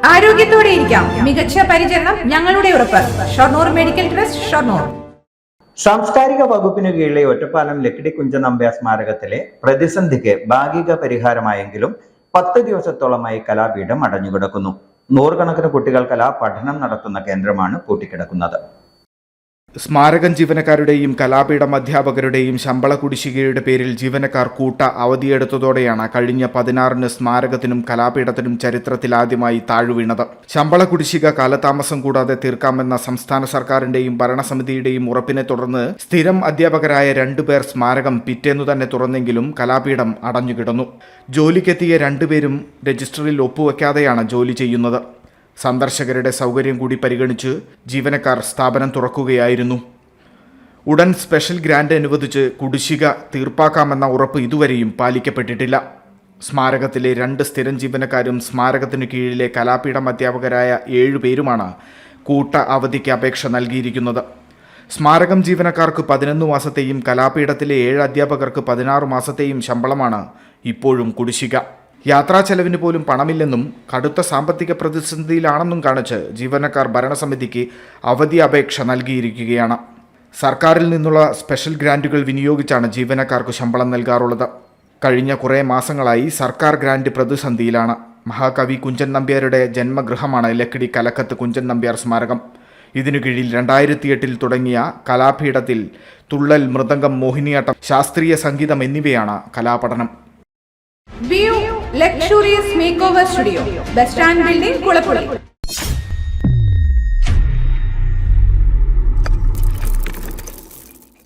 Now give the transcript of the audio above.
ആരോഗ്യത്തോടെ ഇരിക്കാം. മികച്ച പരിചരണം ഞങ്ങളുടെ ഉറപ്പ്. Shoranur medical trust, Shoranur. സാംസ്കാരിക വകുപ്പിനു കീഴിലെ ഒറ്റപ്പാലം ലക്കിടി കുഞ്ചൻ നമ്പ്യാർ സ്മാരകത്തിലെ പ്രതിസന്ധിക്ക് ഭാഗിക പരിഹാരമായെങ്കിലും 10 ദിവസത്തോളമായി കലാപീഠം അടഞ്ഞുകിടക്കുന്നു. നൂറുകണക്കിന് കുട്ടികൾ കലാപഠനം നടത്തുന്ന കേന്ദ്രമാണ് പൂട്ടിക്കിടക്കുന്നത്. സ്മാരകം ജീവനക്കാരുടെയും കലാപീഠം അധ്യാപകരുടെയും ശമ്പള കുടിശ്ശികയുടെ പേരിൽ ജീവനക്കാർ കൂട്ട അവധിയെടുത്തതോടെയാണ് കഴിഞ്ഞ 16-ന് സ്മാരകത്തിനും കലാപീഠത്തിനും ചരിത്രത്തിലാദ്യമായി താഴുവീണത്. ശമ്പള കുടിശ്ശിക കാലതാമസം കൂടാതെ തീർക്കാമെന്ന സംസ്ഥാന സർക്കാരിന്റെയും ഭരണസമിതിയുടെയും ഉറപ്പിനെ തുടർന്ന് സ്ഥിരം അധ്യാപകരായ 2 പേർ സ്മാരകം പിറ്റേന്നു തന്നെ തുറന്നെങ്കിലും കലാപീഠം അടഞ്ഞുകിടന്നു. ജോലിക്കെത്തിയ 2 പേരും രജിസ്റ്ററിൽ ഒപ്പുവെക്കാതെയാണ് ജോലി ചെയ്യുന്നത്. സന്ദർശകരുടെ സൗകര്യം കൂടി പരിഗണിച്ച് ജീവനക്കാർ സ്ഥാപനം തുറക്കുകയായിരുന്നു. ഉടൻ സ്പെഷ്യൽ ഗ്രാന്റ് അനുവദിച്ച് കുടിശ്ശിക തീർപ്പാക്കാമെന്ന ഉറപ്പ് ഇതുവരെയും പാലിക്കപ്പെട്ടിട്ടില്ല. സ്മാരകത്തിലെ 2 സ്ഥിരം ജീവനക്കാരും സ്മാരകത്തിനു കീഴിലെ കലാപീഠം അധ്യാപകരായ 7 പേരുമാണ് കൂട്ട അവധിക്ക് അപേക്ഷ നൽകിയിരിക്കുന്നത്. സ്മാരകം ജീവനക്കാർക്ക് 11 മാസത്തെയും കലാപീഠത്തിലെ 7 അധ്യാപകർക്ക് 16 മാസത്തെയും ശമ്പളമാണ് ഇപ്പോഴും കുടിശ്ശിക. യാത്രാ ചെലവിന് പോലും പണമില്ലെന്നും കടുത്ത സാമ്പത്തിക പ്രതിസന്ധിയിലാണെന്നും കാണിച്ച് ജീവനക്കാർ ഭരണസമിതിക്ക് അവധി അപേക്ഷ നൽകിയിരിക്കുകയാണ്. സർക്കാരിൽ നിന്നുള്ള സ്പെഷ്യൽ ഗ്രാന്റുകൾ വിനിയോഗിച്ചാണ് ജീവനക്കാർക്ക് ശമ്പളം നൽകാറുള്ളത്. കഴിഞ്ഞ കുറേ മാസങ്ങളായി സർക്കാർ ഗ്രാന്റ് പ്രതിസന്ധിയിലാണ്. മഹാകവി കുഞ്ചൻ നമ്പ്യാരുടെ ജന്മഗൃഹമാണ് ലക്കിടി കലക്കത്ത് കുഞ്ചൻ നമ്പ്യാർ സ്മാരകം. ഇതിനു കീഴിൽ 2008 തുടങ്ങിയ കലാപീഠത്തിൽ തുള്ളൽ, മൃദംഗം, മോഹിനിയാട്ടം, ശാസ്ത്രീയ സംഗീതം എന്നിവയാണ് കലാപഠനം. View luxurious makeover studio, bus stand building, Kulappuzha.